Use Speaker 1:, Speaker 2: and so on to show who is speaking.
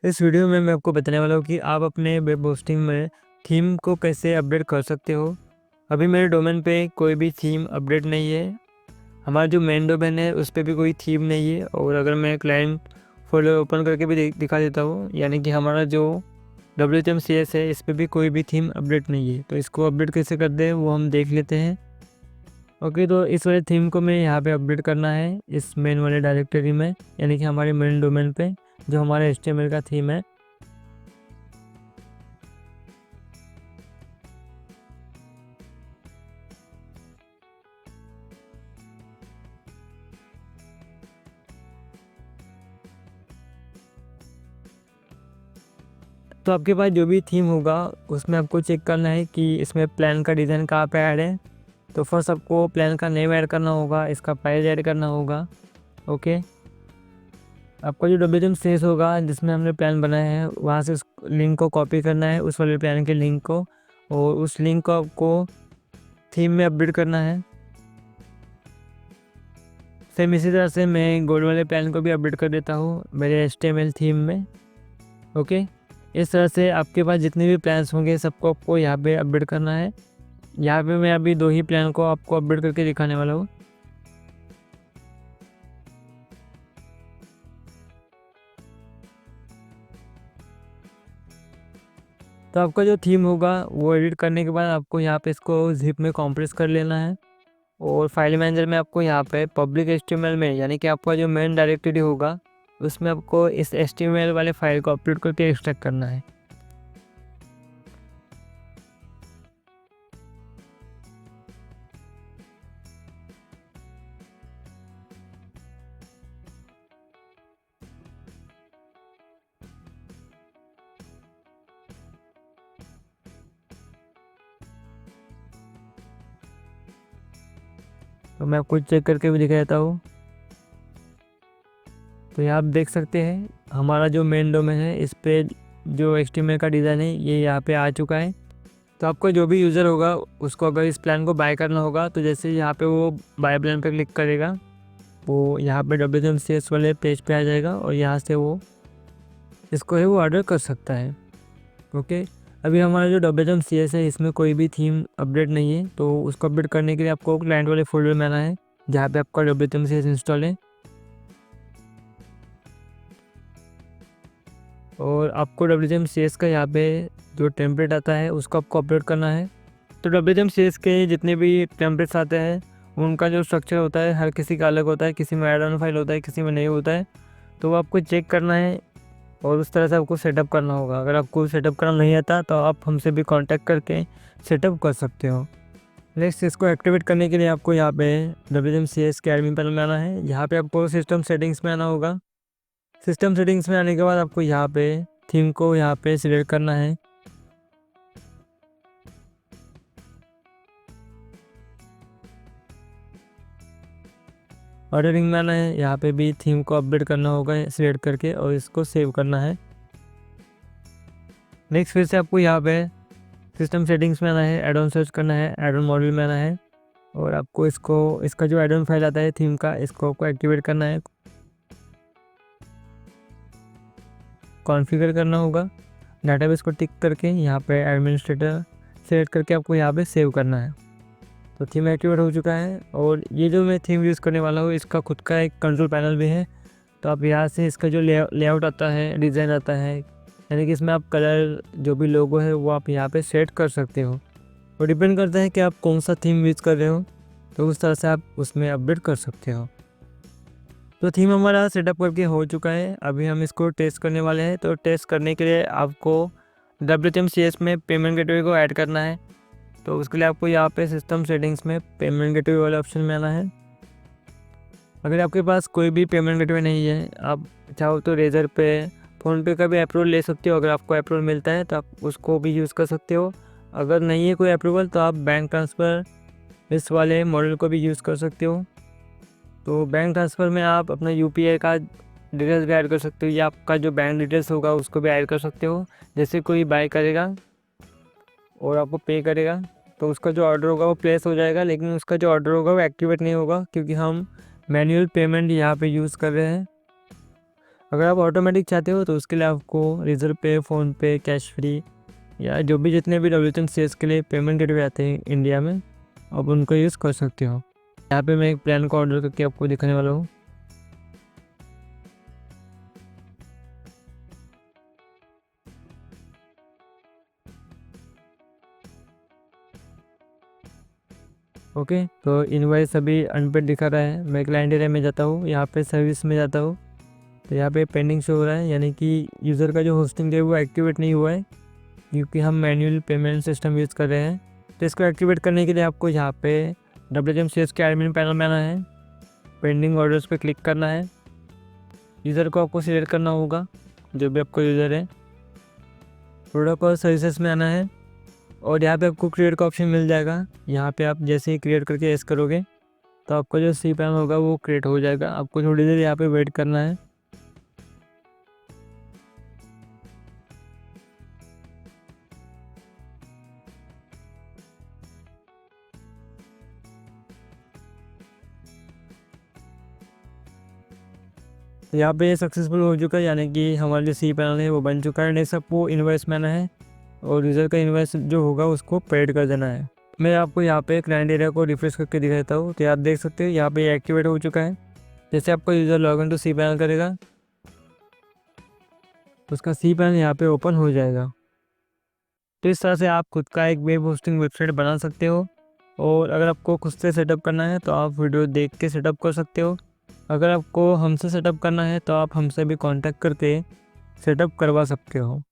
Speaker 1: इस वीडियो में मैं आपको बताने वाला हूँ कि आप अपने वेब होस्टिंग में थीम को कैसे अपडेट कर सकते हो। अभी मेरे डोमेन पे कोई भी थीम अपडेट नहीं है। हमारा जो मेन डोमेन है उस पे भी कोई थीम नहीं है। और अगर मैं क्लाइंट फोल्डर ओपन करके भी दिखा देता हूँ, यानी कि हमारा जो WHM CS है इस पे भी कोई भी थीम अपडेट नहीं है। तो इसको अपडेट कैसे करते हैं वो हम देख लेते हैं। ओके, तो इस वाले थीम को मैं यहाँ पे अपडेट करना है इस मेन वाले डायरेक्टरी में, यानी कि हमारे मेन डोमेन पे जो हमारा HTML का थीम है। तो आपके पास जो भी थीम होगा उसमें आपको चेक करना है कि इसमें प्लान का डिज़ाइन कहाँ पे ऐड है। तो फर्स्ट आपको प्लान का नेम ऐड करना होगा, इसका प्राइस ऐड करना होगा। ओके, आपका जो WHM CS होगा जिसमें हमने प्लान बनाया है वहाँ से उस लिंक को कॉपी करना है, उस वाले प्लान के लिंक को, और उस लिंक को आपको थीम में अपडेट करना है। सेम इसी तरह से मैं गोल्ड वाले प्लान को भी अपडेट कर देता हूँ मेरे HTML थीम में। ओके, इस तरह से आपके पास जितने भी प्लान्स होंगे सबको आपको यहाँ पे अपडेट करना है। यहाँ पे मैं अभी 2 ही प्लान को आपको अपडेट करके दिखाने वाला हूँ। तो आपका जो थीम होगा वो एडिट करने के बाद आपको यहाँ पे इसको जिप में कॉम्प्रेस कर लेना है। और फाइल मैनेजर में आपको यहाँ पे पब्लिक HTML में, यानी कि आपका जो मेन डायरेक्टरी होगा उसमें आपको इस HTML वाले फाइल को अपलोड करके एक्सट्रैक्ट करना है। तो मैं आपको चेक करके भी दिखा देता हूँ। तो यहाँ आप देख सकते हैं हमारा जो मेन डोमेन है इस पे जो HTML का डिज़ाइन है ये यहाँ पे आ चुका है। तो आपका जो भी यूज़र होगा उसको अगर इस प्लान को बाय करना होगा तो जैसे यहाँ पे वो बाय प्लान पे क्लिक करेगा वो यहाँ पे WHM CS वाले पेज पे आ जाएगा और यहाँ से वो इसको है वो ऑर्डर कर सकता है। ओके, अभी हमारा जो WHM CS है इसमें कोई भी थीम अपडेट नहीं है। तो उसको अपडेट करने के लिए आपको क्लाइंट वाले फोल्डर में आना है जहाँ पे आपका WHM CS इंस्टॉल है, और आपको WHM CS का यहाँ पे जो टेम्पलेट आता है उसको आपको अपलोड करना है। तो WHM CS के जितने भी टेम्पलेट्स आते हैं उनका जो स्ट्रक्चर होता है हर किसी का अलग होता है, किसी में ऐड ऑन फाइल होता है, किसी में नहीं होता है। तो वो आपको चेक करना है और उस तरह से आपको सेटअप करना होगा। अगर आपको सेटअप करना नहीं आता तो आप हमसे भी कांटेक्ट करके सेटअप कर सकते हो। नेक्स्ट, इसको एक्टिवेट करने के लिए आपको यहाँ पे WHM CS के एडमिन पैनल में आना है। यहाँ पे आपको सिस्टम सेटिंग्स में आना होगा। सिस्टम सेटिंग्स में आने के बाद आपको यहाँ पे थीम को यहाँ पे सिलेक्ट करना है। ऑर्डरिंग में आना है, यहाँ पे भी थीम को अपडेट करना होगा सिलेक्ट करके और इसको सेव करना है। नेक्स्ट फिर से आपको यहाँ पे सिस्टम सेटिंग्स में आना है, एड ऑन सर्च करना है, एड ऑन मॉड्यूल में आना है और आपको इसका जो एड ऑन फाइल आता है थीम का इसको आपको एक्टिवेट करना है, कॉन्फ़िगर करना होगा। डाटाबेस को टिक करके यहाँ पे एडमिनिस्ट्रेटर सेलेक्ट करके आपको यहाँ पे सेव करना है। तो थीम एक्टिवेट हो चुका है और ये जो मैं थीम यूज़ करने वाला हूँ इसका खुद का एक कंट्रोल पैनल भी है। तो आप यहाँ से इसका जो लेआउट आता है, डिज़ाइन आता है, यानी कि इसमें आप कलर जो भी लोगो है वो आप यहाँ पे सेट कर सकते हो। तो डिपेंड करता है कि आप कौन सा थीम यूज़ कर रहे हो, तो उस तरह से आप उसमें अपडेट कर सकते हो। तो थीम हमारा सेटअप करके हो चुका है, अभी हम इसको टेस्ट करने वाले हैं। तो टेस्ट करने के लिए आपको WHM CS में पेमेंट गेटवे को ऐड करना है। तो उसके लिए आपको यहाँ पे सिस्टम सेटिंग्स में पेमेंट गेटवे वाले ऑप्शन में आना है। अगर आपके पास कोई भी पेमेंट गेटवे नहीं है, आप चाहो तो रेजर पे, फ़ोनपे का भी अप्रूवल ले सकते हो। अगर आपको अप्रूवल मिलता है तो आप उसको भी यूज़ कर सकते हो। अगर नहीं है कोई अप्रूवल तो आप बैंक ट्रांसफ़र इस वाले मॉडल को भी यूज़ कर सकते हो। तो बैंक ट्रांसफ़र में आप अपना UPI का डिटेल्स भी ऐड कर सकते हो या आपका जो बैंक डिटेल्स होगा उसको भी ऐड कर सकते हो। जैसे कोई बाय करेगा और आपको पे करेगा तो उसका जो ऑर्डर होगा वो प्लेस हो जाएगा, लेकिन उसका जो ऑर्डर होगा वो एक्टिवेट नहीं होगा क्योंकि हम मैनुअल पेमेंट यहाँ पे यूज़ कर रहे हैं। अगर आप ऑटोमेटिक चाहते हो तो उसके लिए आपको रिजर्व पे, फ़ोनपे, कैश फ्री या जो भी जितने भी WTN के लिए पेमेंट गेटवे आते हैं इंडिया में, आप उनको यूज़ कर सकते हो। यहाँ पे मैं एक प्लान को ऑर्डर करके आपको दिखाने वाला हूँ। ओके, तो इनवॉइस अभी अनपेड दिखा रहा है। मैं क्लाइंट एरिया में जाता हूँ, यहाँ पे सर्विस में जाता हूँ, तो यहाँ पे पेंडिंग शो हो रहा है, यानी कि यूज़र का जो होस्टिंग है वो एक्टिवेट नहीं हुआ है, क्योंकि हम मैनुअल पेमेंट सिस्टम यूज़ कर रहे हैं। तो इसको एक्टिवेट करने के लिए आपको यहाँ पे WTN के एडमिन पैनल में आना है, पेंडिंग ऑर्डर्स पे क्लिक करना है, यूज़र को आपको सिलेक्ट करना होगा जो भी आपका यूज़र है, प्रोडक्ट और सर्विसेज में आना है और यहाँ पे आपको क्रिएट का ऑप्शन मिल जाएगा। यहाँ पे आप जैसे ही क्रिएट करके एस करोगे तो आपका जो सी पैनल होगा वो क्रिएट हो जाएगा। आपको थोड़ी देर यहाँ पे वेट करना है। तो यहाँ पे सक्सेसफुल हो चुका है, यानी कि हमारा जो सी पैनल है वो बन चुका है। नेक्स्ट आपको इन्वॉइस में आना है और यूज़र का इन्वॉइस जो होगा उसको पेड कर देना है। मैं आपको यहाँ पे क्लाइंट एरिया को रिफ्रेश करके दिखाता हूँ, तो आप देख सकते हो यहाँ पे एक्टिवेट हो चुका है। जैसे आपका user login to C panel करेगा तो उसका सी पैनल यहाँ पे ओपन हो जाएगा। तो इस तरह से आप खुद का एक वेब होस्टिंग वेबसाइट बना सकते हो। और अगर आपको खुद से सेटअप करना है तो आप वीडियो देख के सेटअप कर सकते हो। अगर आपको हमसे सेटअप करना है तो आप हमसे भी कांटेक्ट करके सेटअप करवा सकते हो।